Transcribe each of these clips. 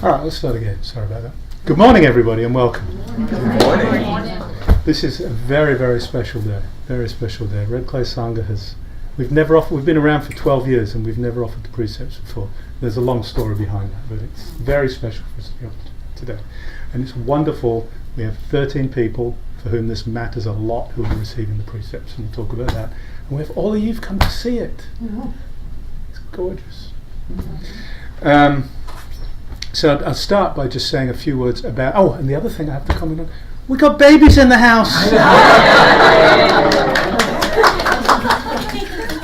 All right, let's start again. Sorry about that. Good morning, everybody, and welcome. Good morning. This is a very, very special day. Very special day. Red Clay Sangha we've been around for 12 years and we've never offered the precepts before. There's a long story behind that, but it's very special for us to be on today. And it's wonderful. We have 13 people for whom this matters a lot who are receiving the precepts, and we'll talk about that. And we have all of you come to see it. Mm-hmm. It's gorgeous. Mm-hmm. So I'll start by just saying a few words about, and the other thing I have to comment on, we got babies in the house.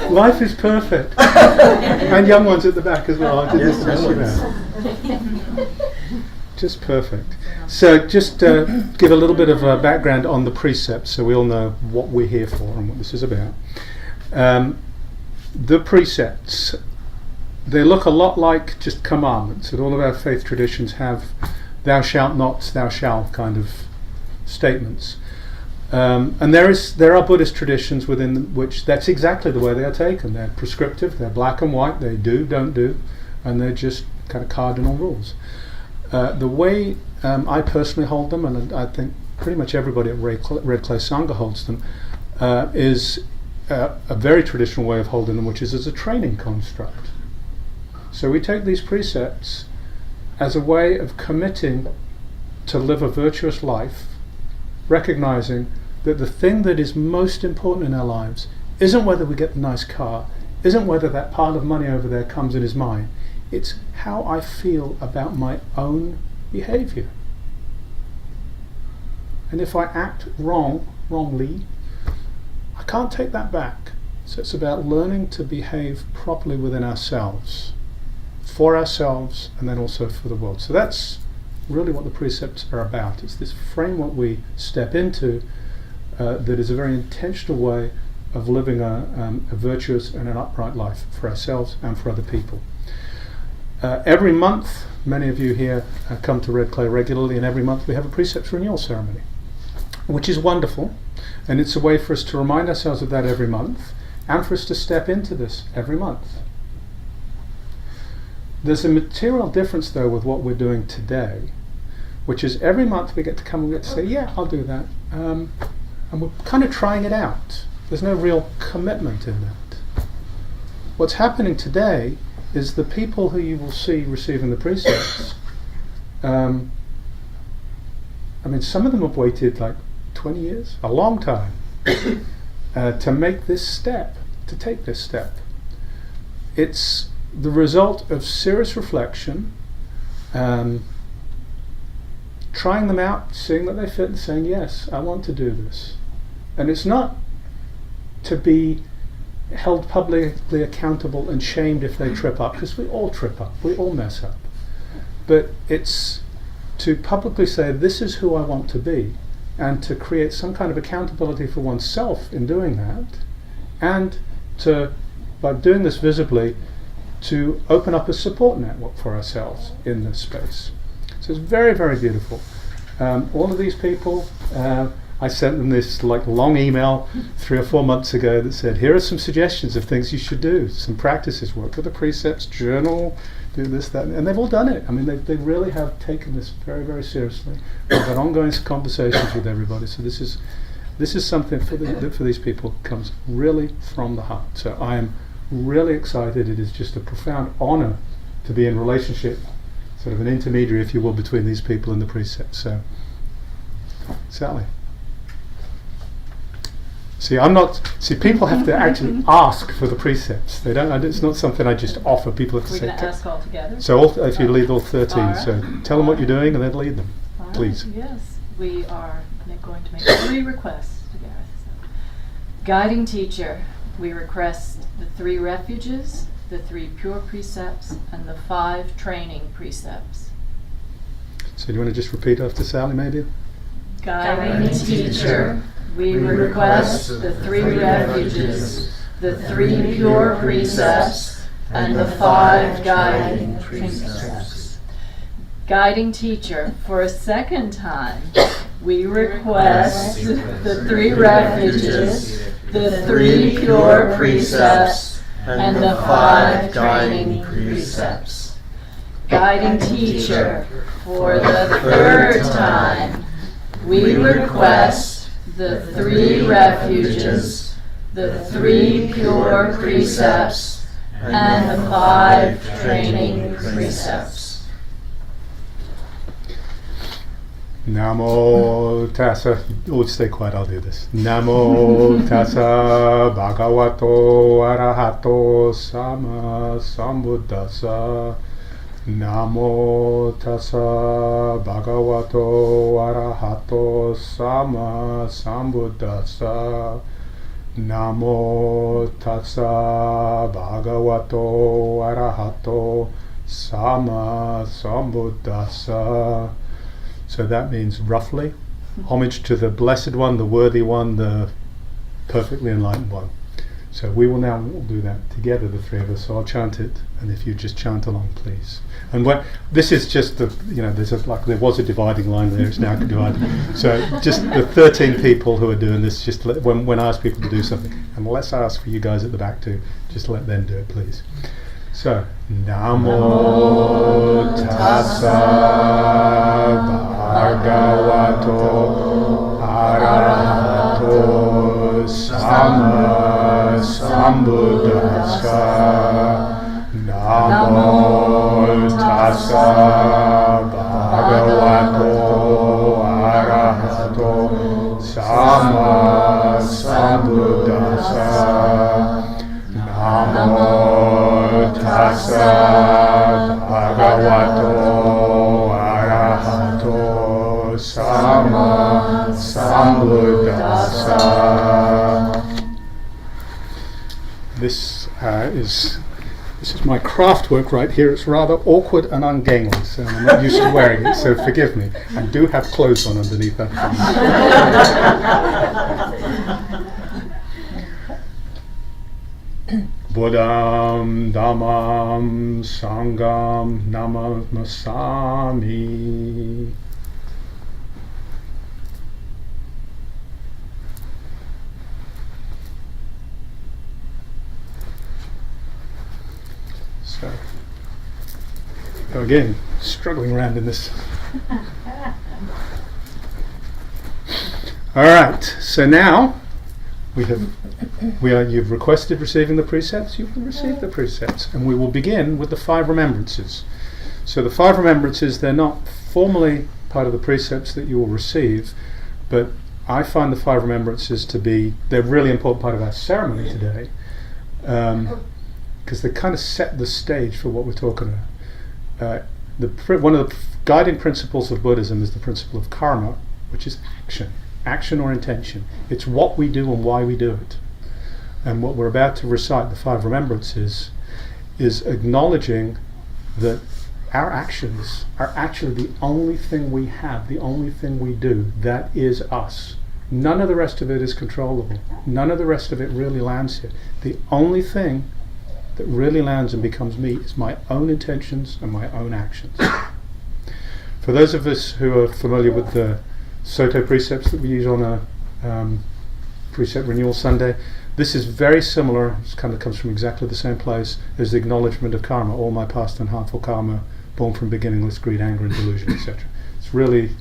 Life is perfect. And young ones at the back as well. I didn't stress you out. Just perfect. So just give a little bit of background on the precepts so we all know what we're here for and what this is about. The precepts, they look a lot like just commandments, and all of our faith traditions have thou shalt not, thou shalt kind of statements. And there are Buddhist traditions within which that's exactly the way they are taken. They're prescriptive, they're black and white, they do, don't do, and they're just kind of cardinal rules. The way I personally hold them, and I think pretty much everybody at Red Clay Sangha holds them, is a very traditional way of holding them, which is as a training construct. So we take these precepts as a way of committing to live a virtuous life, recognizing that the thing that is most important in our lives isn't whether we get the nice car, isn't whether that pile of money over there comes and is mine. It's how I feel about my own behavior. And if I act wrongly, I can't take that back. So it's about learning to behave properly within ourselves, for ourselves, and then also for the world. So that's really what the precepts are about. It's this framework we step into that is a very intentional way of living a virtuous and an upright life for ourselves and for other people. Every month, many of you here come to Red Clay regularly, and every month we have a precepts renewal ceremony, which is wonderful, and it's a way for us to remind ourselves of that every month and for us to step into this every month. There's a material difference though with what we're doing today, which is every month we get to come and we get to say, yeah, I'll do that, and we're kind of trying it out. There's no real commitment in that. What's happening today is the people who you will see receiving the precepts, some of them have waited like 20 years, a long time, to make this step, to take this step. It's the result of serious reflection, trying them out, seeing that they fit, and saying, yes, I want to do this. And it's not to be held publicly accountable and shamed if they trip up, because we all trip up, we all mess up. But it's to publicly say, this is who I want to be, and to create some kind of accountability for oneself in doing that, and to, by doing this visibly, to open up a support network for ourselves in this space. So it's very, very beautiful. All of these people, I sent them this long email 3 or 4 months ago that said, here are some suggestions of things you should do, some practices, work with the precepts, journal, do this, that, and they've all done it. I mean, they really have taken this very, very seriously. We've had ongoing conversations with everybody, so this is something that for these people comes really from the heart. So I am really excited. It is just a profound honor to be in relationship, sort of an intermediary, if you will, between these people and the precepts. So, Sally. People have to actually ask for the precepts. They don't. It's not something I just offer. People have to say. We're going to ask all together. So if you lead all 13, right. So tell them what you're doing and then lead them, all please. Right. Yes, we are going to make 3 requests together. So, guiding teacher, we request the 3 refuges, the 3 pure precepts, and the 5 training precepts. So do you want to just repeat after Sally, maybe? Guiding teacher, we request the 3 refuges, the 3 pure precepts, and the 5 guiding precepts. Guiding teacher, for a second time, we request the 3 refuges, the 3 pure precepts, and the 5 guiding precepts. Guiding teacher, for the third time, we request the 3 refuges, the 3 pure precepts, and the 5 training precepts. Namo tassa. Oh, stay quiet. I'll do this. Namo tassa bhagavato arahato sama sambuddhassa. Namo tassa bhagavato arahato sama sambuddhassa. Namo tassa bhagavato arahato sama sambuddhassa. So that means roughly homage to the blessed one, the worthy one, the perfectly enlightened one. So we will now do that together, the 3 of us. So I'll chant it, and if you just chant along, please. And this is just there was a dividing line there. It's now divided. So just the 13 people who are doing this. Just when I ask people to do something, and let's ask for you guys at the back too. Just let them do it, please. So, Namo tassa bhagavato arahato sama sambuddhassa. Namo tassa bhagavato arahato sama sambuddhassa. Namo tassa bhagavato arahato sama sambuddhassa. This is my craft work right here. It's rather awkward and ungainly, so I'm not used to wearing it, so forgive me. I do have clothes on underneath that. Buddham Dhammam Sangham Namassami. So, again, struggling around in this. All right, so now you've requested receiving the precepts, you've received the precepts, and we will begin with the 5 remembrances. So the 5 remembrances, they're not formally part of the precepts that you will receive, but I find the 5 remembrances they're a really important part of our ceremony today, because they kind of set the stage for what we're talking about. One of the guiding principles of Buddhism is the principle of karma, which is action or intention. It's what we do and why we do it. And what we're about to recite, the 5 remembrances, is acknowledging that our actions are actually the only thing we have, the only thing we do. That is us. None of the rest of it is controllable. None of the rest of it really lands here. The only thing that really lands and becomes me is my own intentions and my own actions. For those of us who are familiar with the Soto precepts that we use on a precept renewal Sunday, this is very similar. It kind of comes from exactly the same place as the acknowledgement of karma, all my past and harmful karma, born from beginningless greed, anger, and delusion, etc. It's really,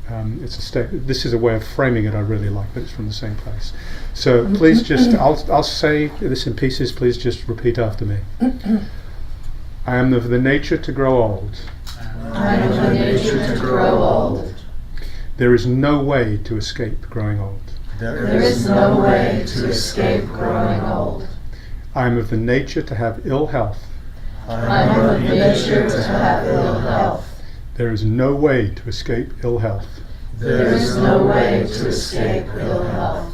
it's a state. This is a way of framing it I really like, but it's from the same place. So please just, I'll say this in pieces. Please just repeat after me. I am of the nature to grow old. I am of the nature to grow old. There is no way to escape growing old. There is no way to escape growing old. I am of the nature to have ill health. I am of the nature to have ill health. There is no way to escape ill health. There is no way to escape ill health.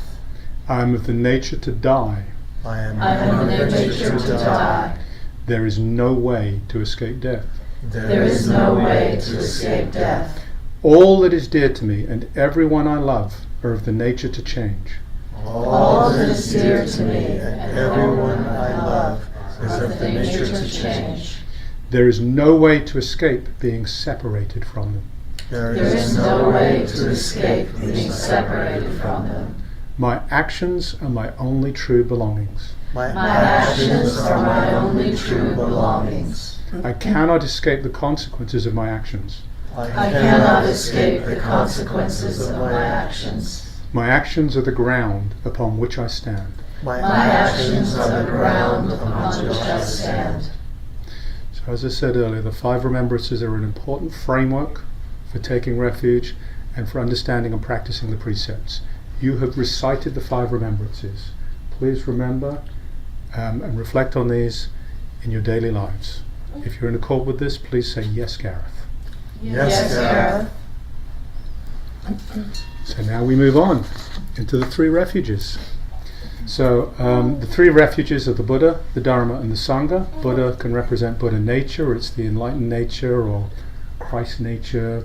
I am of the nature to die. I am of the nature to die. There is no way to escape death. There is no way to escape death. All that is dear to me and everyone I love are of the nature to change. All that is dear to me and everyone I love is of the nature to change. There is no way to escape being separated from them. There is no way to escape being separated from them. My actions are my only true belongings. My actions are my only true belongings. I cannot escape the consequences of my actions. I cannot escape the consequences of my actions. My actions are the ground upon which I stand. My actions are the ground upon which I stand. So as I said earlier, the 5 remembrances are an important framework for taking refuge and for understanding and practicing the precepts. You have recited the 5 remembrances. Please remember and reflect on these in your daily lives. If you're in accord with this, please say yes, Gareth. Yes, Gareth. So now we move on into the 3 refuges. So the 3 refuges are the Buddha, the Dharma, and the Sangha. Buddha can represent Buddha nature, it's the enlightened nature or Christ nature,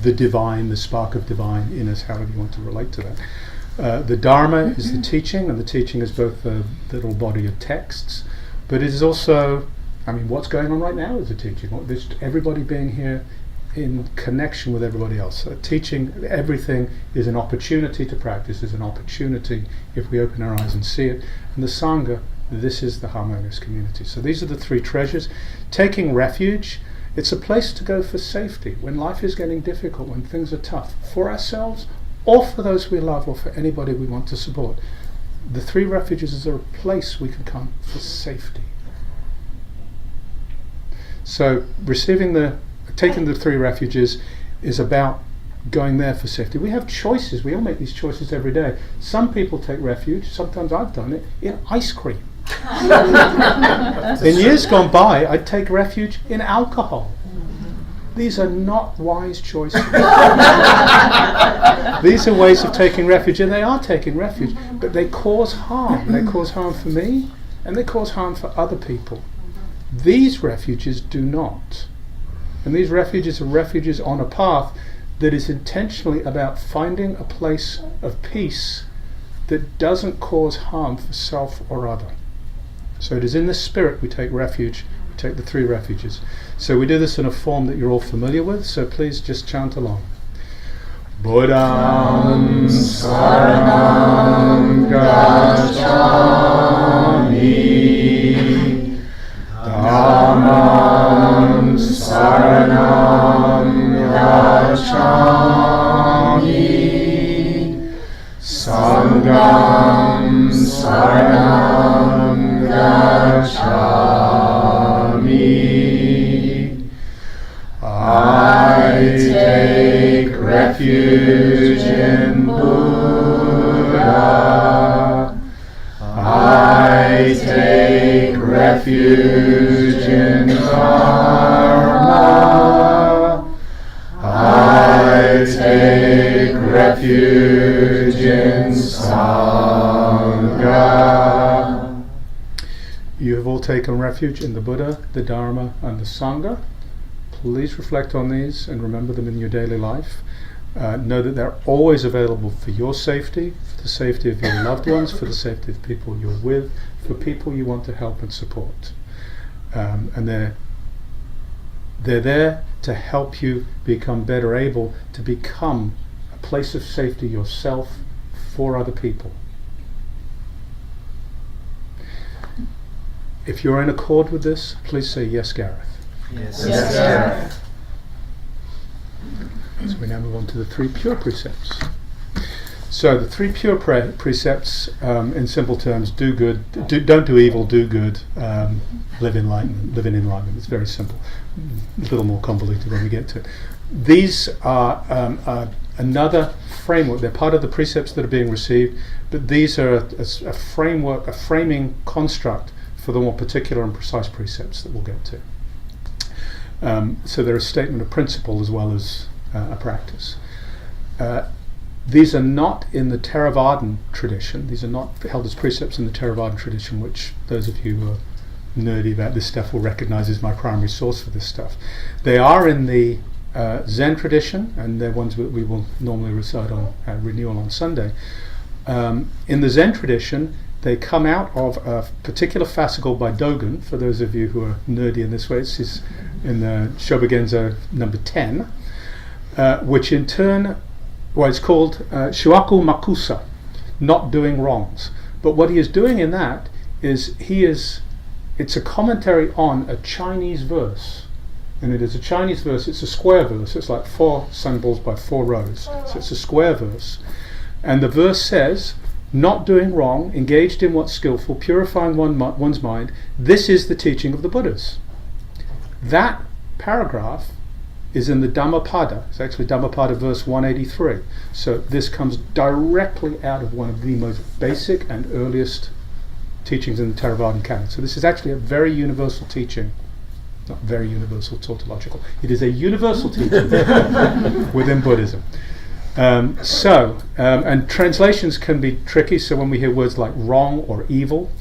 the divine, the spark of divine in us, however you want to relate to that. The Dharma is the teaching, and the teaching is both the little body of texts, but it is also, what's going on right now is the teaching. Everybody being here in connection with everybody else. Teaching, everything is an opportunity to practice, is an opportunity if we open our eyes and see it. And the Sangha, this is the harmonious community. So these are the 3 treasures. Taking refuge, it's a place to go for safety when life is getting difficult, when things are tough, for ourselves or for those we love or for anybody we want to support. The 3 refuges are a place we can come for safety. So taking the 3 refuges is about going there for safety. We have choices. We all make these choices every day. Some people take refuge, sometimes I've done it, in ice cream. In years gone by, I'd take refuge in alcohol. These are not wise choices. These are ways of taking refuge, and they are taking refuge, but they cause harm. They cause harm for me, and they cause harm for other people. These refuges do not. And these refuges are refuges on a path that is intentionally about finding a place of peace that doesn't cause harm for self or other. So it is in the spirit we take refuge, we take the 3 refuges. So we do this in a form that you're all familiar with, so please just chant along. Buddham saranam gacchami, Dhammam saranam gacchami, Sangham saranam gacchami. I take refuge in Buddha. I take refuge in Dharma. I take refuge in Sangha. You have all taken refuge in the Buddha, the Dharma, and the Sangha. Please reflect on these and remember them in your daily life. Know that they're always available for your safety, for the safety of your loved ones, for the safety of people you're with, for people you want to help and support. And they're there to help you become better able to become a place of safety yourself for other people. If you're in accord with this, please say yes, Gareth. Yes, Gareth. So we now move on to the 3 pure precepts. So the 3 pure precepts, in simple terms, do good, don't do evil, do good, live in enlightenment. It's very simple. A little more convoluted when we get to it. These are another framework. They're part of the precepts that are being received, but these are a framework, a framing construct for the more particular and precise precepts that we'll get to. So they're a statement of principle as well as a practice. These are not in the Theravadan tradition. These are not held as precepts in the Theravadan tradition, which those of you who are nerdy about this stuff will recognize as my primary source for this stuff. They are in the Zen tradition, and they're ones that we will normally recite on renewal on Sunday. In the Zen tradition, they come out of a particular fascicle by Dogen. For those of you who are nerdy in this way, it's in the Shobogenzo number 10, which in turn, it's called Shuaku Makusa, not doing wrongs. But what he is doing in that is he is it's a commentary on a Chinese verse. And it is a Chinese verse, it's a square verse, it's like 4 symbols by 4 rows. So it's a square verse. And the verse says, not doing wrong, engaged in what's skillful, purifying one's mind, this is the teaching of the Buddhas. That paragraph is in the Dhammapada. It's actually Dhammapada verse 183. So this comes directly out of one of the most basic and earliest teachings in the Theravadan canon. So this is actually a very universal teaching. Not very universal, tautological. It is a universal teaching within Buddhism. And translations can be tricky, so when we hear words like wrong or evil,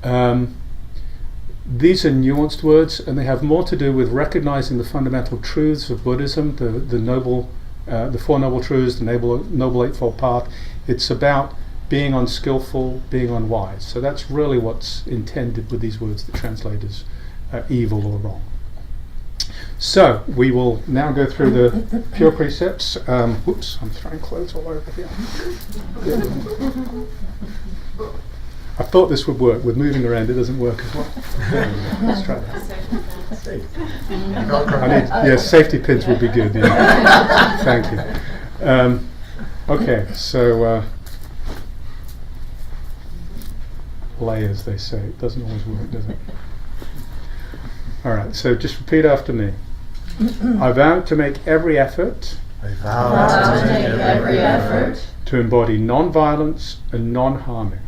these are nuanced words, and they have more to do with recognizing the fundamental truths of Buddhism, the 4 noble truths, the noble eightfold path. It's about being unskillful, being unwise. So that's really what's intended with these words that translate as evil or wrong. So we will now go through the pure precepts. Whoops, I'm throwing clothes all over here. I thought this would work. With moving around, it doesn't work as well. Let's try that. Safety pins would be good. Yeah. Thank you. Okay, so layers, they say. It doesn't always work, does it? All right, so just repeat after me. I vow to make every effort to embody non-violence and non-harming.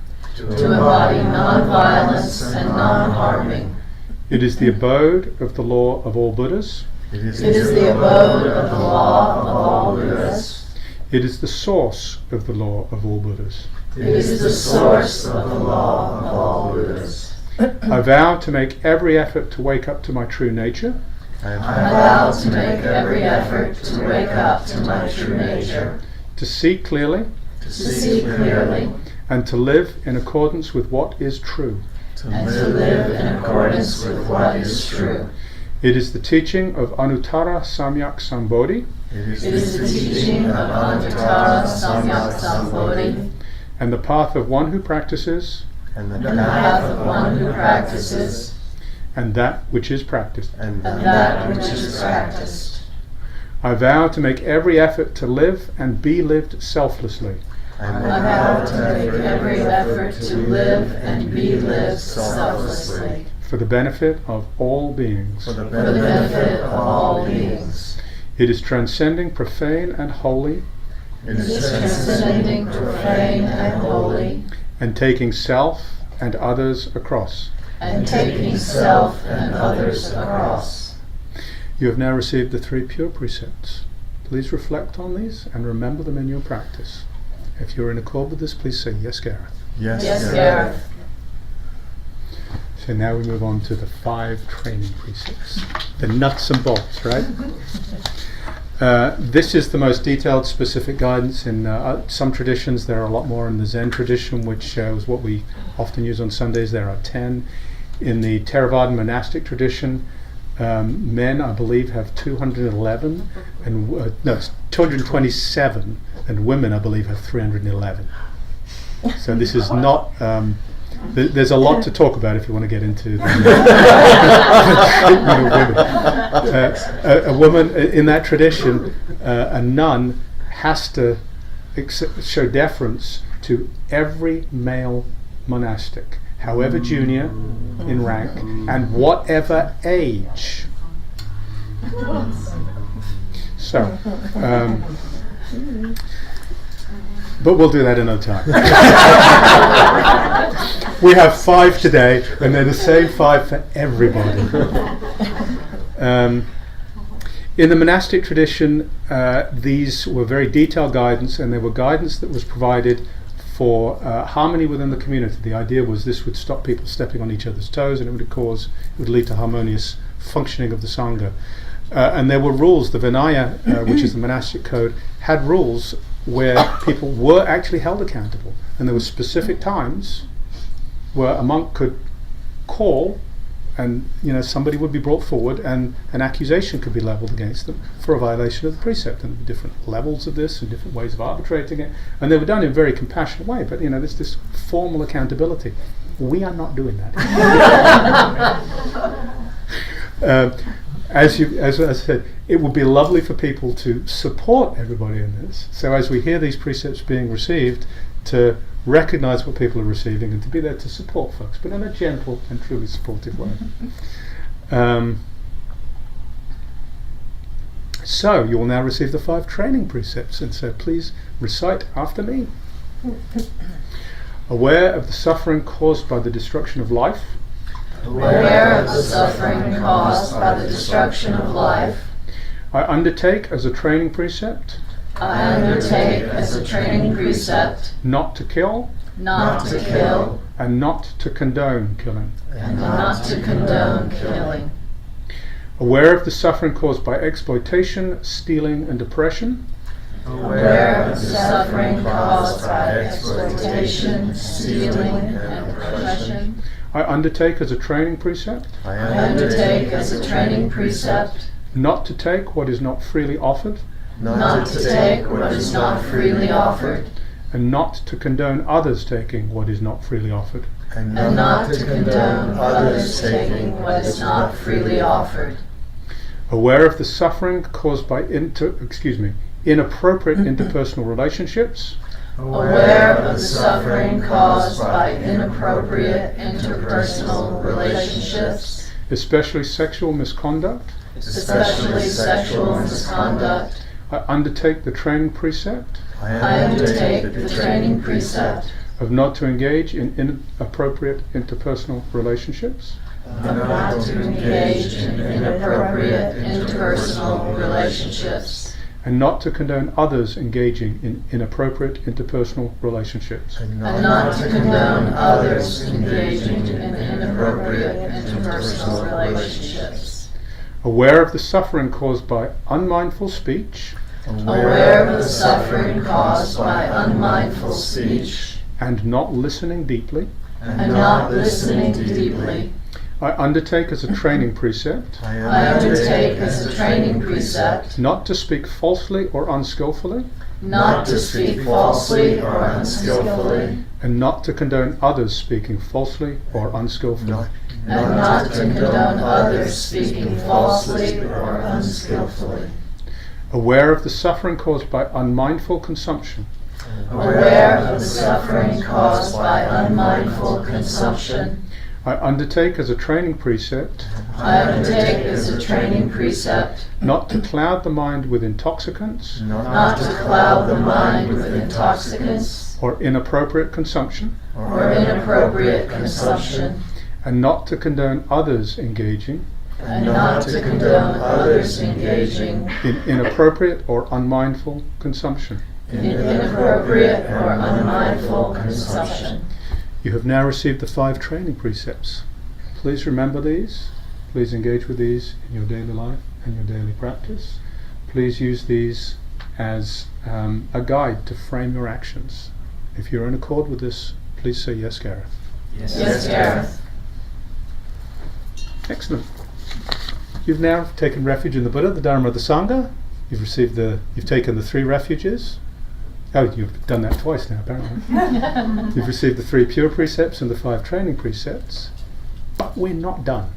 It is the abode of the law of all Buddhas. It is the abode of the law of all Buddhas. It is the source of the law of all Buddhas. It is the source of the law of all Buddhas. I vow to make every effort to wake up to my true nature. I vow to make every effort to wake up to my true nature. To see clearly. And to live in accordance with what is true. And to live in accordance with what is true. It is the teaching of Anuttara Samyak Sambodhi. It is the teaching of Anuttara Samyak Sambodhi. And the path of one who practices. And the path of one who practices. And that which is practiced. And that which is practiced. I vow to make every effort to live and be lived selflessly. I vow to make every effort to live and be lived selflessly. For the benefit of all beings. For the benefit of all beings. It is transcending profane and holy. It is transcending profane and holy. And taking self and others across. And taking self and others across. You have now received the 3 pure precepts. Please reflect on these and remember them in your practice. If you're in accord with this, please say, yes, Gareth. Yes, Gareth. So now we move on to the 5 training precepts. The nuts and bolts, right? This is the most detailed, specific guidance. In some traditions, there are a lot more. In the Zen tradition, which is what we often use on Sundays, there are 10. In the Theravadan monastic tradition, men, I believe, have 211, and it's 227, and women, I believe, have 311. So this is not. There's a lot to talk about if you want to get into the treatment of women. A woman in that tradition, a nun, has to show deference to every male monastic, however junior in rank, and whatever age. So, but we'll do that another time. We have 5 today, and they're the same 5 for everybody. In the monastic tradition, these were very detailed guidance, and they were guidance that was provided for harmony within the community. The idea was this would stop people stepping on each other's toes, and it would lead to harmonious functioning of the Sangha. And there were rules. The Vinaya, which is the monastic code, had rules where people were actually held accountable, and there were specific times where a monk could call, and somebody would be brought forward, and an accusation could be leveled against them for a violation of the precept. And different levels of this and different ways of arbitrating it, and they were done in a very compassionate way. But there's this formal accountability We are not doing that. As I said, it would be lovely for people to support everybody in this. So as we hear these precepts being received, to recognize what people are receiving and to be there to support folks, but in a gentle and truly supportive way. So you will now receive the 5 training precepts, and so please recite after me. Aware of the suffering caused by the destruction of life. Aware of the suffering caused by the destruction of life. I undertake as a training precept. I undertake as a training precept. Not to kill. Not to kill. And not to condone killing. And not to condone killing. Aware of the suffering caused by exploitation, stealing, and oppression. Aware of the suffering caused by exploitation, stealing, and oppression. I undertake as a training precept. I undertake as a training precept. Not to take what is not freely offered. Not to take what is not freely offered. And not to condone others taking what is not freely offered. And not to condone others taking what is not freely offered. Aware of the suffering caused by inappropriate interpersonal relationships. Aware of the suffering caused by inappropriate interpersonal relationships. Especially sexual misconduct. Especially sexual misconduct. I undertake the training precept. I undertake the training precept. Of not to engage in inappropriate interpersonal relationships. Of not to engage in inappropriate interpersonal relationships. And not to condone others engaging in inappropriate interpersonal relationships. And not to condone others engaging in inappropriate interpersonal relationships. Aware of the suffering caused by unmindful speech. Aware of the suffering caused by unmindful speech. And not listening deeply. And not listening deeply. I undertake as a training precept. I undertake as a training precept. Not to speak falsely or unskillfully. Not to speak falsely or unskillfully. And not to condone others speaking falsely or unskillfully. And not to condone others speaking falsely or unskillfully. Aware of the suffering caused by unmindful consumption. Aware of the suffering caused by unmindful consumption. I undertake as a training precept. I undertake as a training precept. Not to cloud the mind with intoxicants. Not to cloud the mind with intoxicants. Or inappropriate consumption. Or inappropriate consumption. And not to condone others engaging. And not to condone others engaging. In inappropriate or unmindful consumption. In inappropriate or unmindful consumption. You have now received the 5 training precepts. Please remember these. Please engage with these in your daily life and your daily practice. Please use these as a guide to frame your actions. If you're in accord with this, please say yes, Gareth. Yes, Gareth. Excellent. You've now taken refuge in the Buddha, the Dharma, the Sangha. You've taken the 3 refuges. Oh, you've done that twice now, apparently. You've received the 3 pure precepts and the 5 training precepts. But we're not done.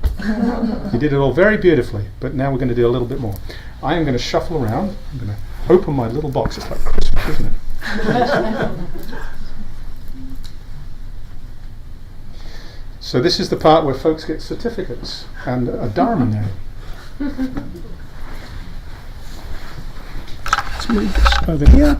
You did it all very beautifully, but now we're going to do a little bit more. I am going to shuffle around. I'm going to open my little box. It's like Christmas, isn't it? So this is the part where folks get certificates and a Dharma name. Let's move this over here.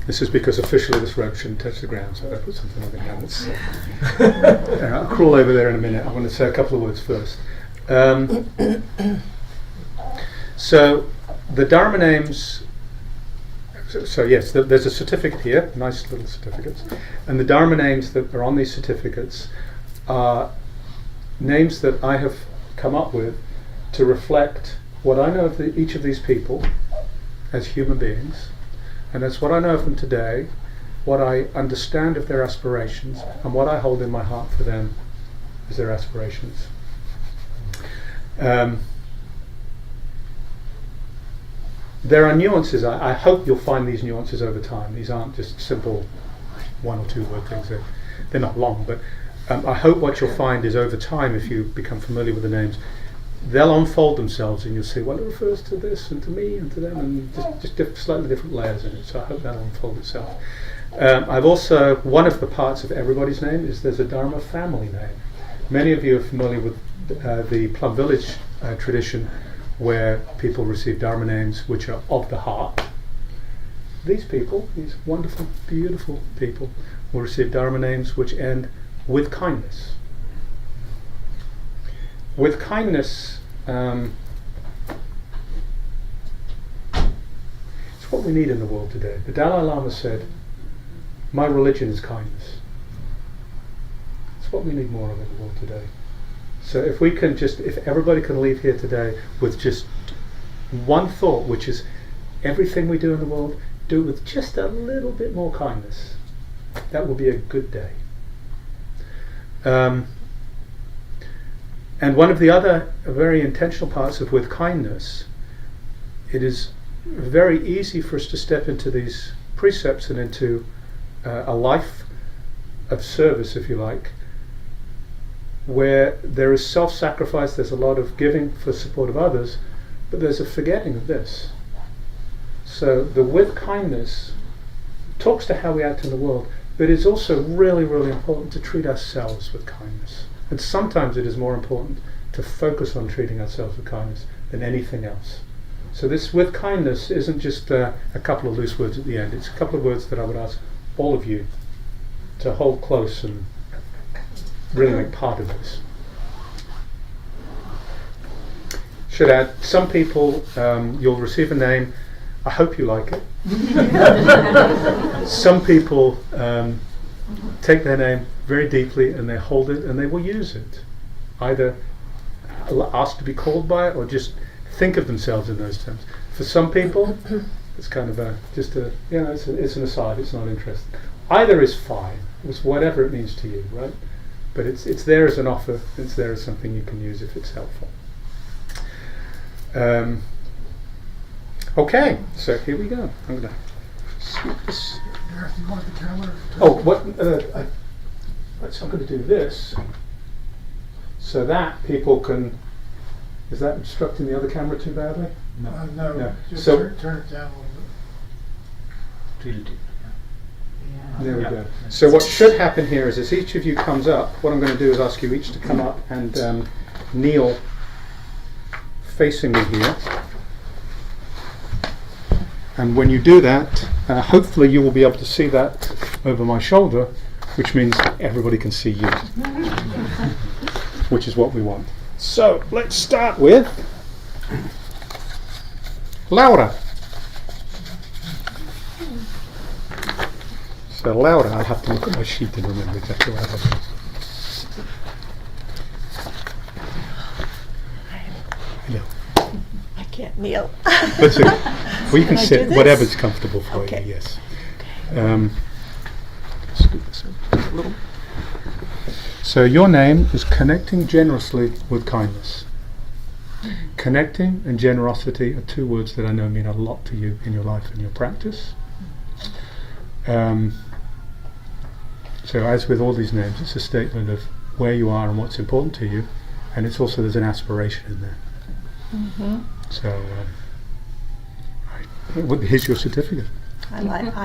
This is because officially this rope shouldn't touch the ground, so I put something over here. I'll crawl over there in a minute. I want to say a couple of words first. So the Dharma names, so yes, there's a certificate here, nice little certificates, and the Dharma names that are on these certificates are names that I have come up with to reflect what I know of each of these people as human beings, and that's what I know of them today, what I understand of their aspirations, and what I hold in my heart for them as their aspirations. there are nuances. I hope you'll find these nuances over time. These aren't just simple 1 or 2 word things. They're not long, but I hope what you'll find is over time, if you become familiar with the names, they'll unfold themselves and you'll see, well, it refers to this and to me and to them, and just slightly different layers in it. So I hope that'll unfold itself. I've also, one of the parts of everybody's name is there's a Dharma family name. Many of you are familiar with the Plum Village tradition, where people receive Dharma names which are of the heart. These people, these wonderful, beautiful people, will receive Dharma names which end with kindness. With kindness, it's what we need in the world today. The Dalai Lama said, "My religion is kindness." It's what we need more of in the world today. So if everybody can leave here today with just one thought, which is everything we do in the world, do it with just a little bit more kindness, that will be a good day. And one of the other very intentional parts of with kindness, it is very easy for us to step into these precepts and into a life of service, if you like, where there is self-sacrifice, there's a lot of giving for support of others, but there's a forgetting of this. So the with kindness talks to how we act in the world, but it's also really, really important to treat ourselves with kindness. And sometimes it is more important to focus on treating ourselves with kindness than anything else. So this with kindness isn't just a couple of loose words at the end. It's a couple of words that I would ask all of you to hold close and really make part of this. Should add, some people, you'll receive a name, I hope you like it. Some people take their name very deeply and they hold it and they will use it. Either ask to be called by it or just think of themselves in those terms. For some people, it's kind of it's an aside, it's not interesting. Either is fine, it's whatever it means to you, right? But it's there as an offer, it's there as something you can use if it's helpful. Okay, so here we go. I'm going to sweep this. Gareth, you want the camera? I'm going to do this so that people can. Is that obstructing the other camera too badly? No. No. Just So- turn it down a little bit. There we go. So what should happen here is as each of you comes up, what I'm going to do is ask you each to come up and kneel facing me here. And when you do that, hopefully you will be able to see that over my shoulder, which means everybody can see you, which is what we want. So let's start with Laura. So Laura, I'll have to look at my sheet and remember exactly what I have. Hello. I can't kneel. That's it. Well, you can I sit, do this? whatever's comfortable for Okay. you, yes. Okay. Scoot this over a little. So your name is Connecting Generously with Kindness. Connecting and generosity are two words that I know mean a lot to you in your life and your practice. So as with all these names, it's a statement of where you are and what's important to you, and it's also there's an aspiration in there. Mm-hmm. So here's your certificate. I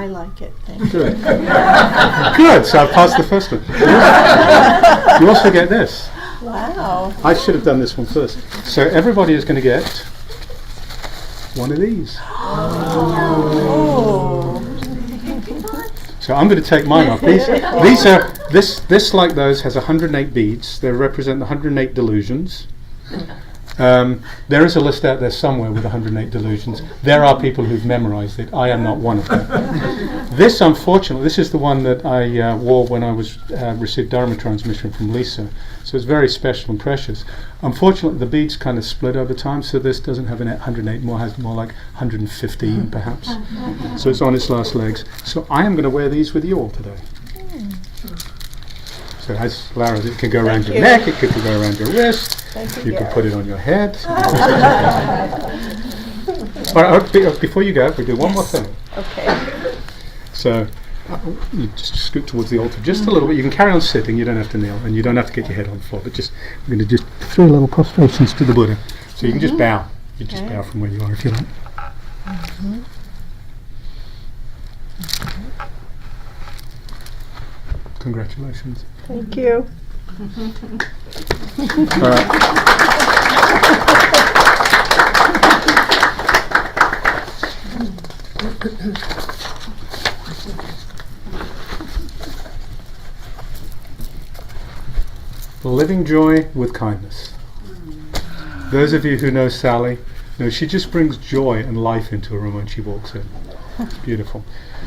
like it. Thank you. Good. Good. So I passed the first one. You also get this. Wow. I should have done this one first. So everybody is going to get one of these. Oh. So I'm going to take mine off. These are this like those has 108 beads. They represent the 108 delusions. There is a list out there somewhere with 108 delusions. There are people who've memorized it. I am not one of them. This, unfortunately, this is the one that I wore when I received Dharma transmission from Lisa. So it's very special and precious. Unfortunately, the beads kind of split over time, so this doesn't have an 108, has more like 115 perhaps. So it's on its last legs. So I am going to wear these with you all today. So as Lara, it can go around your neck, it could go around your wrist. Thank You can put it on your head. All right, before you go, we do one more thing. Okay. So you just scoot towards the altar just a little bit. You can carry on sitting. You don't have to kneel, and you don't have to get your head on the floor. But we're going to just 3 little prostrations to the Buddha. So you can just bow. You just bow from where you are if you like. Congratulations. Thank you. All right. Living joy with kindness. Those of you who know Sally know she just brings joy and life into a room when she walks in. It's beautiful.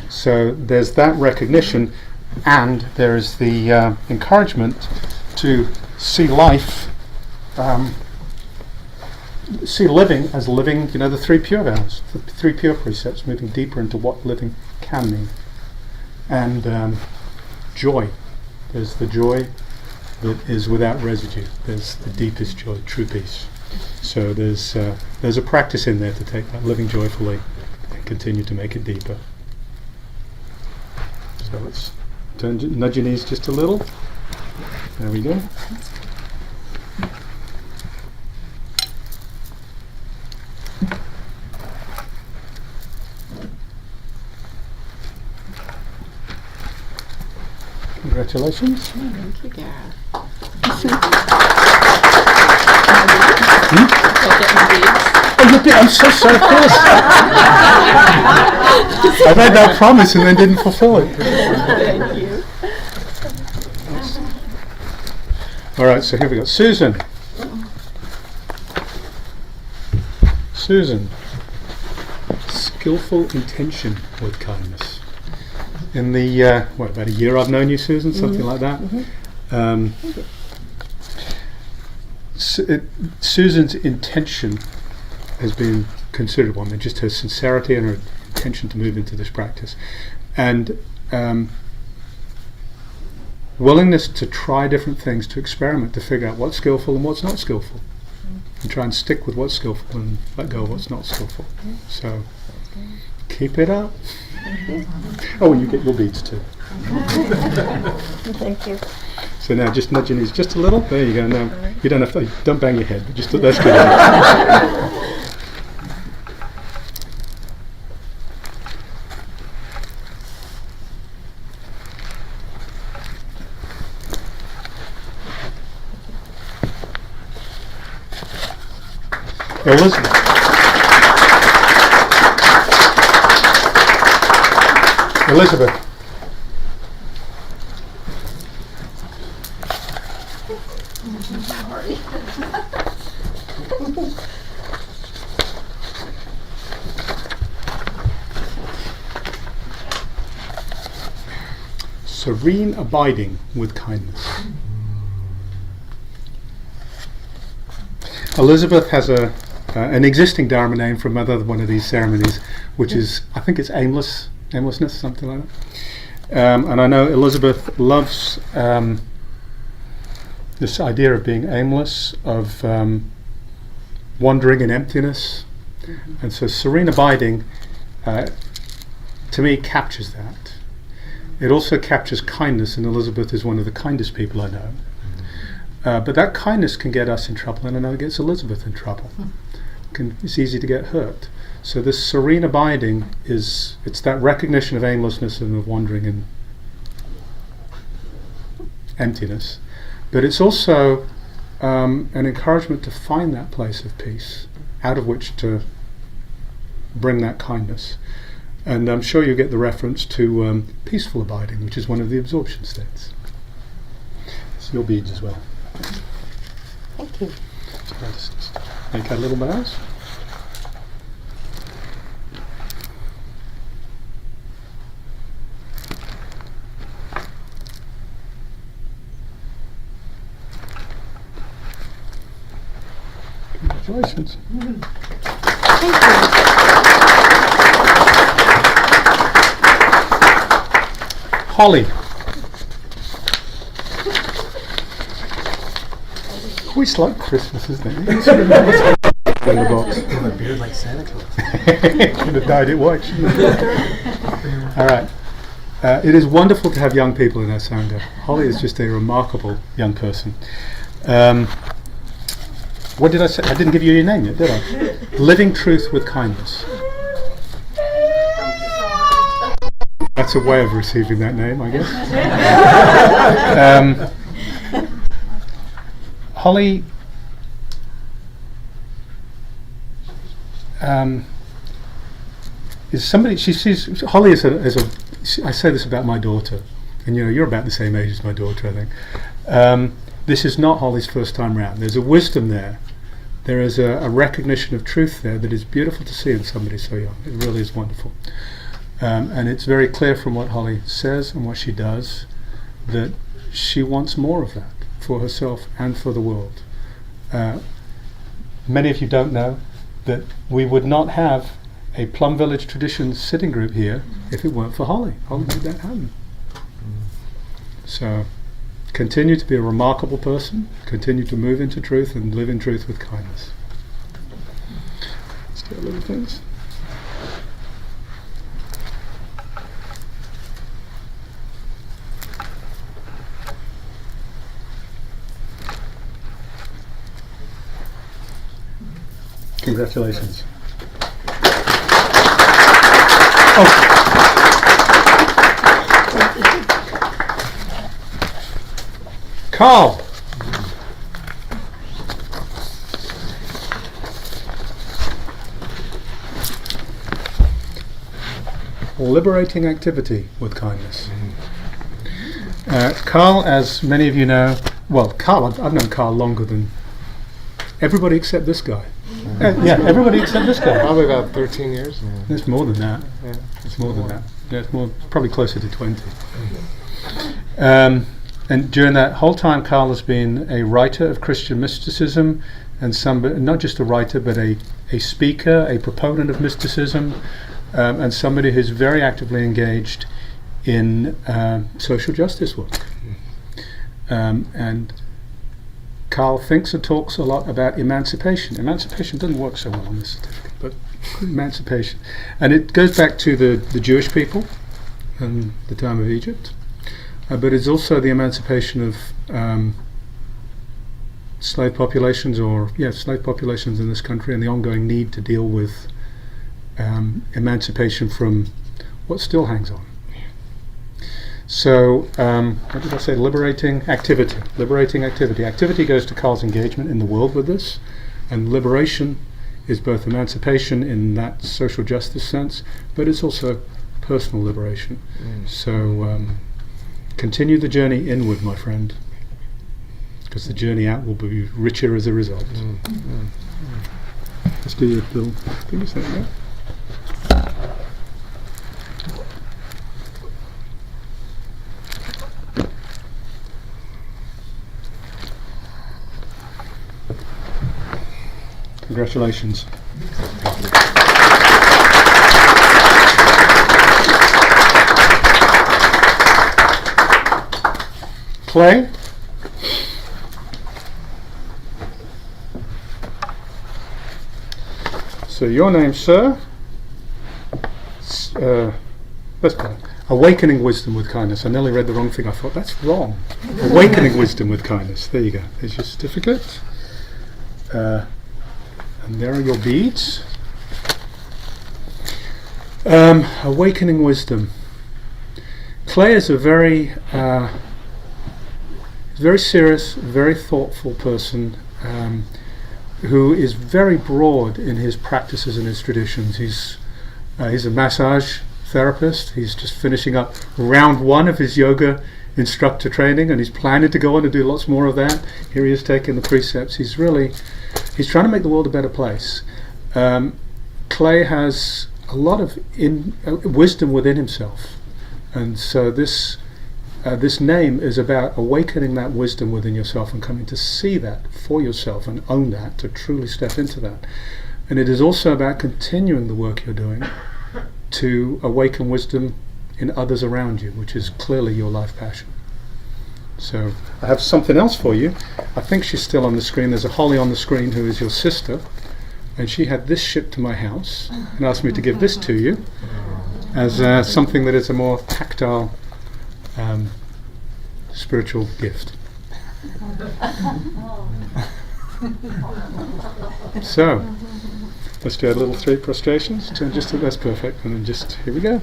So there's that recognition, and there is the encouragement to see life, see living as living, the 3 pure vows, the 3 pure precepts, moving deeper into what living can mean. And joy. There's the joy that is without residue. There's the deepest joy, true peace. So there's a practice in there to take that living joyfully and continue to make it deeper. So let's nudge your knees just a little. There we go. Congratulations. Thank you, Gareth. Oh, you did. I'm so sorry. Of course. I made that promise and then didn't fulfill it. Thank you. All right, so here we go. Susan. Skillful intention with kindness. In the, about a year I've known you, Susan, something like that. Susan's intention has been considerable. I mean, just her sincerity and her intention to move into this practice. And willingness to try different things, to experiment, to figure out what's skillful and what's not skillful. And try and stick with what's skillful and let go of what's not skillful. So, keep it up. Oh, and you get your beads too. Thank you. So now just nudge your knees just a little. There you go. Now you don't have to, don't bang your head, but just that's good. Elizabeth. Elizabeth. Serene abiding with kindness. Elizabeth has an existing Dharma name from one of these ceremonies, which is, I think it's aimlessness, something like that. And I know Elizabeth loves this idea of being aimless, of wandering in emptiness. And so serene abiding, to me, captures that. It also captures kindness, and Elizabeth is one of the kindest people I know. But that kindness can get us in trouble, and I know it gets Elizabeth in trouble. It's easy to get hurt. So this serene abiding it's that recognition of aimlessness and of wandering in emptiness. But it's also an encouragement to find that place of peace, out of which to bring that kindness. And I'm sure you get the reference to peaceful abiding, which is one of the absorption states. It's your beads as well. Thank you. So just make our little bows. Congratulations. Thank you. Holly. Always like Christmas, isn't it? in the box. You have a beard like Santa Claus. Should have dyed it white, shouldn't I? All right. It is wonderful to have young people in our Sangha. Holly is just a remarkable young person. What did I say? I didn't give you your name yet, did I? Living Truth with Kindness. That's a way of receiving that name, I guess. Holly is somebody. She sees Holly as a. I say this about my daughter, and you're about the same age as my daughter, I think. This is not Holly's first time round. There's a wisdom there. There is a recognition of truth there that is beautiful to see in somebody so young. It really is wonderful. And it's very clear from what Holly says and what she does that she wants more of that for herself and for the world. Many of you don't know that we would not have a Plum Village Traditions sitting group here if it weren't for Holly. Holly made that happen. So continue to be a remarkable person, continue to move into truth and live in truth with kindness. Let's get little things. Congratulations. Carl. Liberating activity with kindness. Carl, as many of you know, well, Carl, I've known Carl longer than everybody except this guy. Yeah, everybody except this guy. Probably about 13 years. Yeah. It's more than that. Yeah. It's more than that. Yeah, it's more, probably closer to 20. And during that whole time, Carl has been a writer of Christian mysticism, and not just a writer, but a speaker, a proponent of mysticism, and somebody who's very actively engaged in social justice work. And Carl thinks and talks a lot about emancipation. Emancipation doesn't work so well on this certificate, but emancipation. And it goes back to the Jewish people and the time of Egypt. But it's also the emancipation of slave populations in this country, and the ongoing need to deal with emancipation from what still hangs on. So, what did I say? Liberating activity. Activity goes to Carl's engagement in the world with this, and liberation is both emancipation in that social justice sense, but it's also personal liberation. So, continue the journey inward, my friend, because the journey out will be richer as a result. Let's do your little thing, is that right? Congratulations. Clay? So your name, sir? Let's go. Awakening wisdom with kindness. I nearly read the wrong thing. I thought, that's wrong. Awakening wisdom with kindness. There you go. There's your certificate. And there are your beads. Awakening wisdom. Clay is a very serious, very thoughtful person who is very broad in his practices and his traditions. He's a massage therapist. He's just finishing up round 1 of his yoga instructor training, and he's planning to go on and do lots more of that. Here he is taking the precepts. He's trying to make the world a better place. Clay has a lot of wisdom within himself, and so this name is about awakening that wisdom within yourself and coming to see that for yourself and own that, to truly step into that. And it is also about continuing the work you're doing to awaken wisdom in others around you, which is clearly your life passion. So I have something else for you. I think she's still on the screen. There's a Holly on the screen who is your sister. and she had this shipped to my house and asked me to give this to you as something that is a more tactile spiritual gift. So, let's do a little 3 prostrations. That's perfect. And then just, here we go.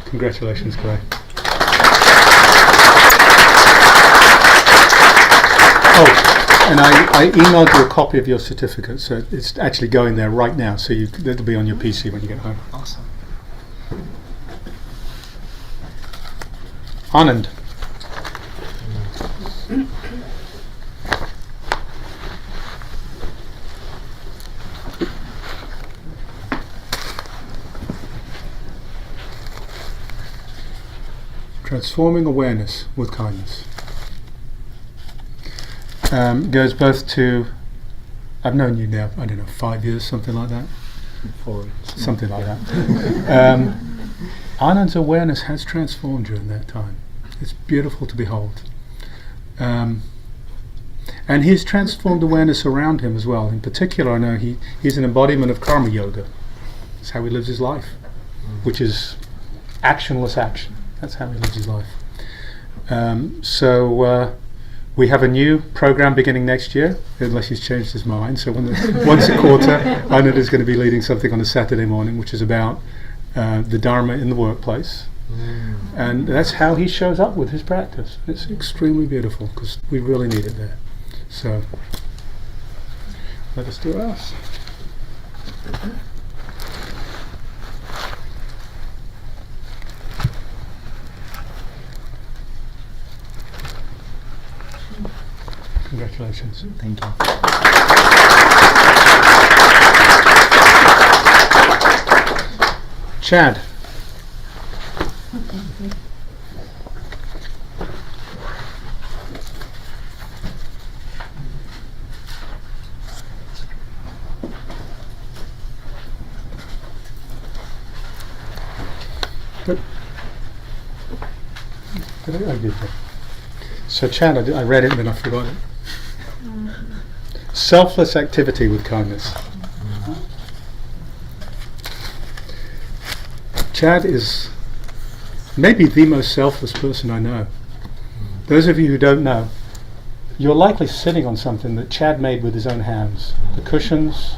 Congratulations, Clay. Oh, and I emailed you a copy of your certificate, so it's actually going there right now, so it'll be on your PC when you get home. Awesome. Anand. Transforming awareness with kindness. Goes both to, I've known you now, I don't know, 5 years, something like that? 4 years. Something like that. Anand's awareness has transformed during that time. It's beautiful to behold. And he's transformed awareness around him as well. In particular, I know he's an embodiment of karma yoga. It's how he lives his life, which is actionless action. That's how he lives his life. So we have a new program beginning next year, unless he's changed his mind. So once a quarter, Anand is going to be leading something on a Saturday morning, which is about the Dharma in the workplace. And that's how he shows up with his practice. It's extremely beautiful because we really need it there. So let us do ours. Congratulations. Thank you. Chad. But I did that. So Chad, I read it and then I forgot it. Selfless activity with kindness. Chad is maybe the most selfless person I know. Those of you who don't know, you're likely sitting on something that Chad made with his own hands. The cushions,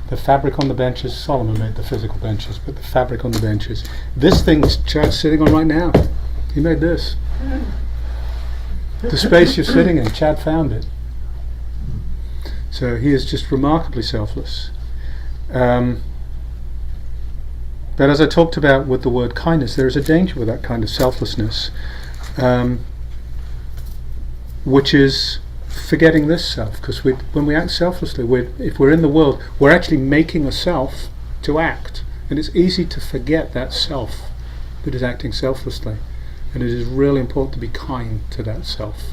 the fabric on the benches. Solomon made the physical benches, but the fabric on the benches. This thing Chad's sitting on right now. He made this. The space you're sitting in, Chad found it. So he is just remarkably selfless. But as I talked about with the word kindness, there is a danger with that kind of selflessness, which is forgetting this self. Because when we act selflessly, if we're in the world, we're actually making a self to act. And it's easy to forget that self that is acting selflessly. And it is really important to be kind to that self.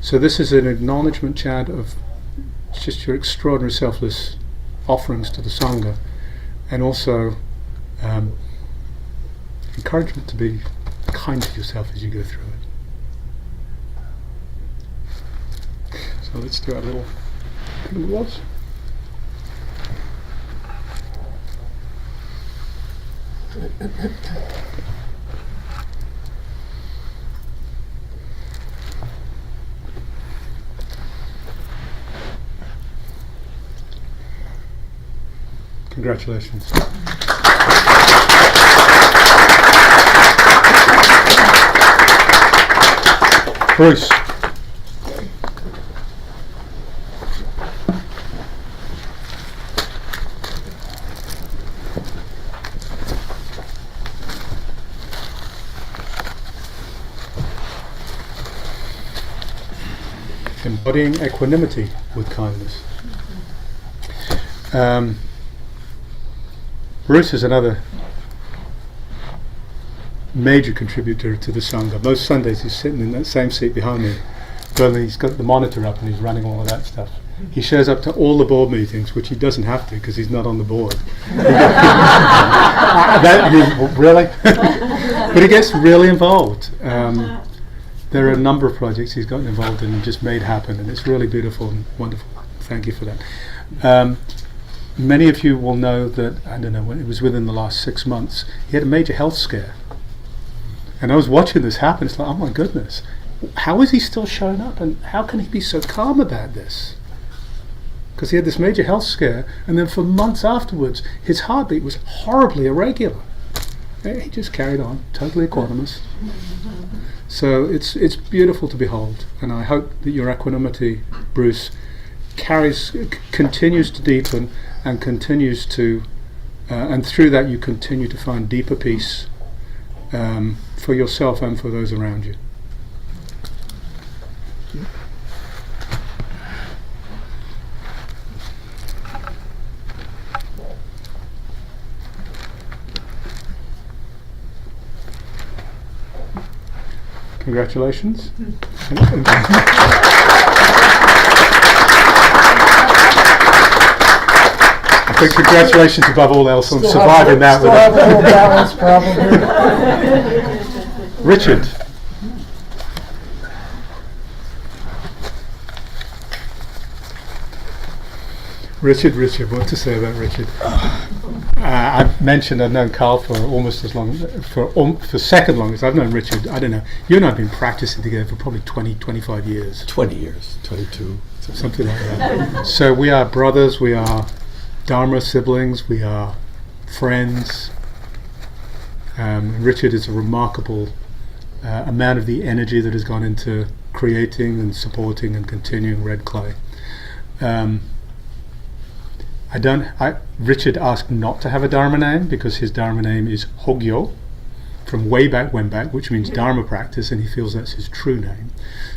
So this is an acknowledgement, Chad, of just your extraordinary selfless offerings to the Sangha, and also encouragement to be kind to yourself as you go through it. So let's do our little was. Congratulations. Bruce. Embodying equanimity with kindness. Bruce is another major contributor to the Sangha. Most Sundays he's sitting in that same seat behind me, but he's got the monitor up and he's running all of that stuff. He shows up to all the board meetings, which he doesn't have to because he's not on the board. Really? But he gets really involved. There are a number of projects he's gotten involved in and just made happen, and it's really beautiful and wonderful. Thank you for that. Many of you will know that, I don't know, when it was within the last 6 months, he had a major health scare. And I was watching this happen. It's like, oh my goodness, how is he still showing up, and how can he be so calm about this? Because he had this major health scare, and then for months afterwards, his heartbeat was horribly irregular. He just carried on, totally equanimous. So it's beautiful to behold, and I hope that your equanimity, Bruce, continues to deepen, and continues to, and through that you continue to find deeper peace for yourself and for those around you. Congratulations. I think congratulations above all else on surviving that. Still have a little balance, probably. Richard. Richard, what to say about Richard? I've mentioned I've known Carl for almost as long, for second longest. I've known Richard, I don't know, you and I have been practicing together for probably 25 years. 20 years, 22. Something like that. So we are brothers, we are Dharma siblings, we are friends. Richard is a remarkable amount of the energy that has gone into creating and supporting and continuing Red Clay. Richard asked not to have a Dharma name because his Dharma name is Hogyo, from way back when back, which means Dharma practice, and he feels that's his true name.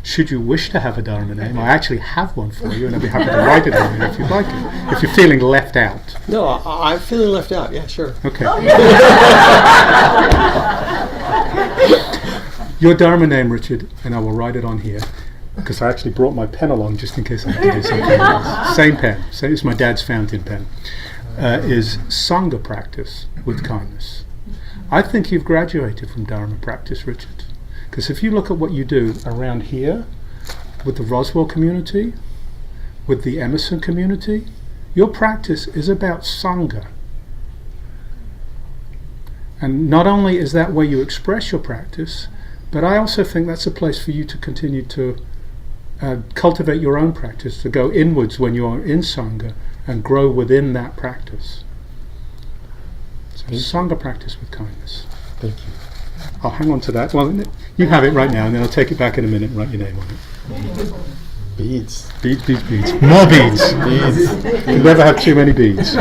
Should you wish to have a Dharma name, I actually have one for you, and I'd be happy to write it on you if you'd like it, if you're feeling left out. No, I'm feeling left out, yeah, sure. Okay. Your Dharma name, Richard, and I will write it on here, because I actually brought my pen along just in case I had to do something else. Same pen, it's my dad's fountain pen, is Sangha practice with kindness. I think you've graduated from Dharma practice, Richard, because if you look at what you do around here with the Roswell community, with the Emerson community, your practice is about Sangha. And not only is that where you express your practice, but I also think that's a place for you to continue to cultivate your own practice, to go inwards when you are in Sangha and grow within that practice. So Sangha practice with kindness. Thank you. I'll hang on to that. Well, you have it right now, and then I'll take it back in a minute and write your name on it. Beads. Beads. More beads. Beads. You never have too many beads.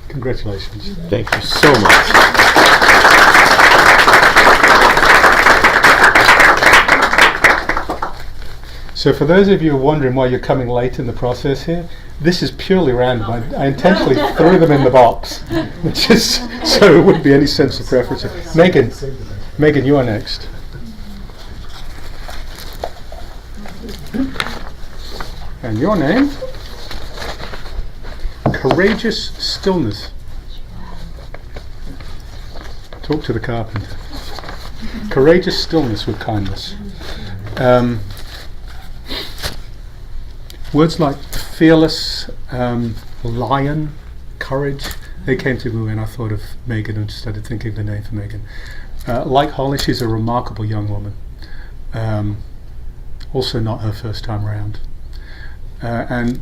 Congratulations. Thank you so much. So for those of you wondering why you're coming late in the process here, this is purely random. I intentionally threw them in the box, just so it wouldn't be any sense of preference. Megan, you are next. And your name? Courageous Stillness. Talk to the carpenter. Courageous Stillness with kindness. Words like fearless, lion, courage, they came to me when I thought of Megan and started thinking of the name for Megan. Like Holly, she's a remarkable young woman. Also not her first time around. And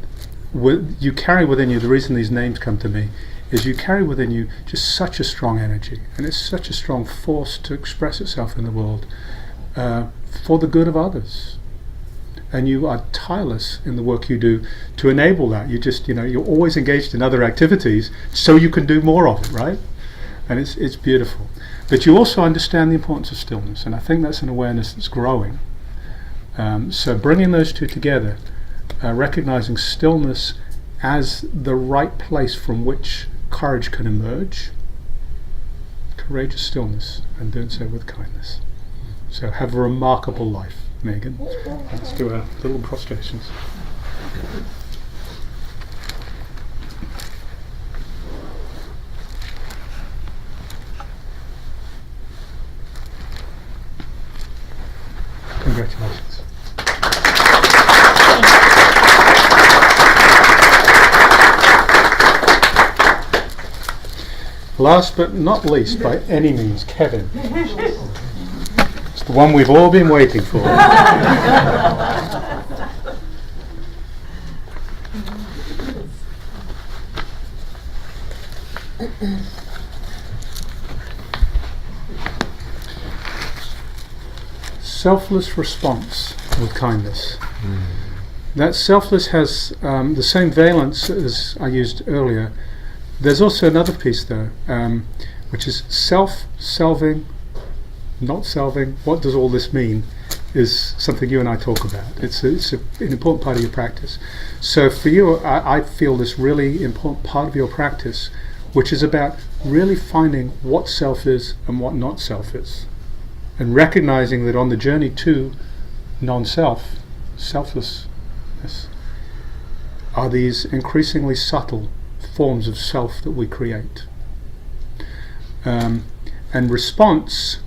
you carry within you, the reason these names come to me, is you carry within you just such a strong energy, and it's such a strong force to express itself in the world for the good of others. And you are tireless in the work you do to enable that. You're always engaged in other activities so you can do more of it, right? And it's beautiful. But you also understand the importance of stillness, and I think that's an awareness that's growing. So bringing those two together, recognizing stillness as the right place from which courage can emerge. Courageous stillness, and doing so with kindness. So have a remarkable life, Megan. Let's do our little prostrations. Congratulations. Last but not least, by any means, Kevin. It's the one we've all been waiting for. Selfless response with kindness. That selfless has the same valence as I used earlier. There's also another piece though, which is self-selving, not selving. What does all this mean is something you and I talk about. It's an important part of your practice. So for you, I feel this really important part of your practice, which is about really finding what self is and what not self is. And recognizing that on the journey to non-self, selflessness, are these increasingly subtle forms of self that we create. And response,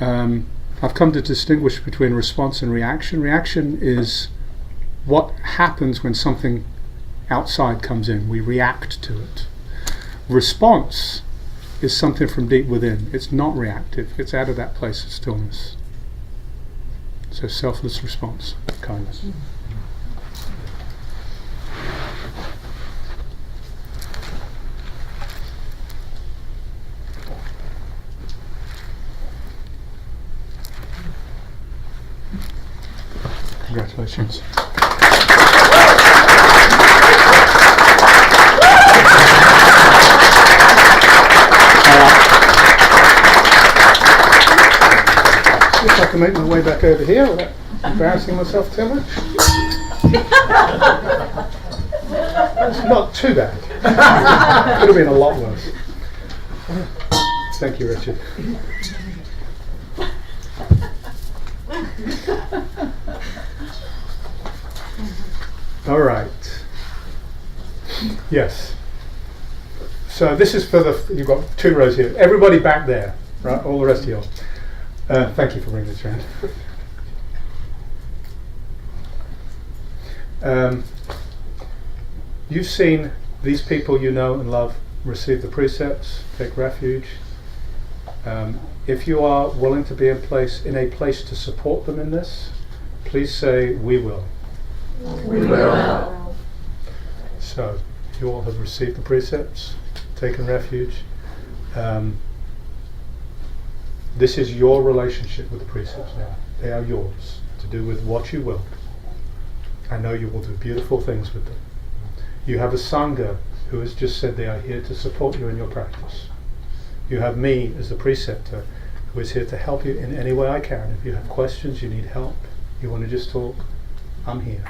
I've come to distinguish between response and reaction. Reaction is what happens when something outside comes in. We react to it. Response is something from deep within. It's not reactive. It's out of that place of stillness. So selfless response, kindness. Congratulations. See if I can make my way back over here without embarrassing myself too much. It's not too bad. Could have been a lot worse. Thank you, Richard. All right. Yes. So this is for you've got 2 rows here. Everybody back there, right? All the rest of you. Thank you for bringing this around. You've seen these people you know and love receive the precepts, take refuge. If you are willing to be in a place to support them in this, please say, we will. We will. So, you all have received the precepts, taken refuge. This is your relationship with the precepts now. They are yours to do with what you will. I know you will do beautiful things with them. You have a Sangha who has just said they are here to support you in your practice. You have me as the preceptor who is here to help you in any way I can. If you have questions, you need help, you want to just talk, I'm here.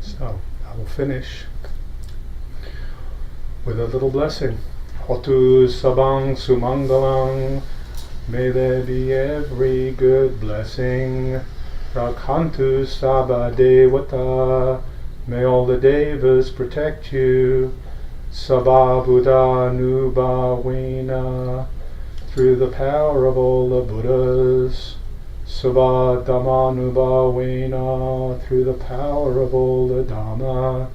So I will finish with a little blessing. Hotu sabang sumangalang. May there be every good blessing. Rakhantu Sabha Devata. May all the devas protect you. Sabha Buddha Nubhavena. Through the power of all the Buddhas. Sabha Dhamma Nubhavena. Through the power of all the Dhamma.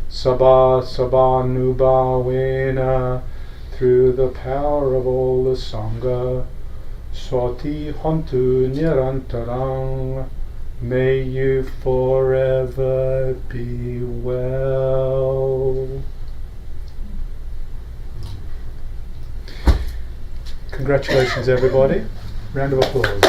Sabha Nubhavena. Through the power of all the Sangha. Swati Hantu Nirantarang. May you forever be well. Congratulations, everybody. Round of applause.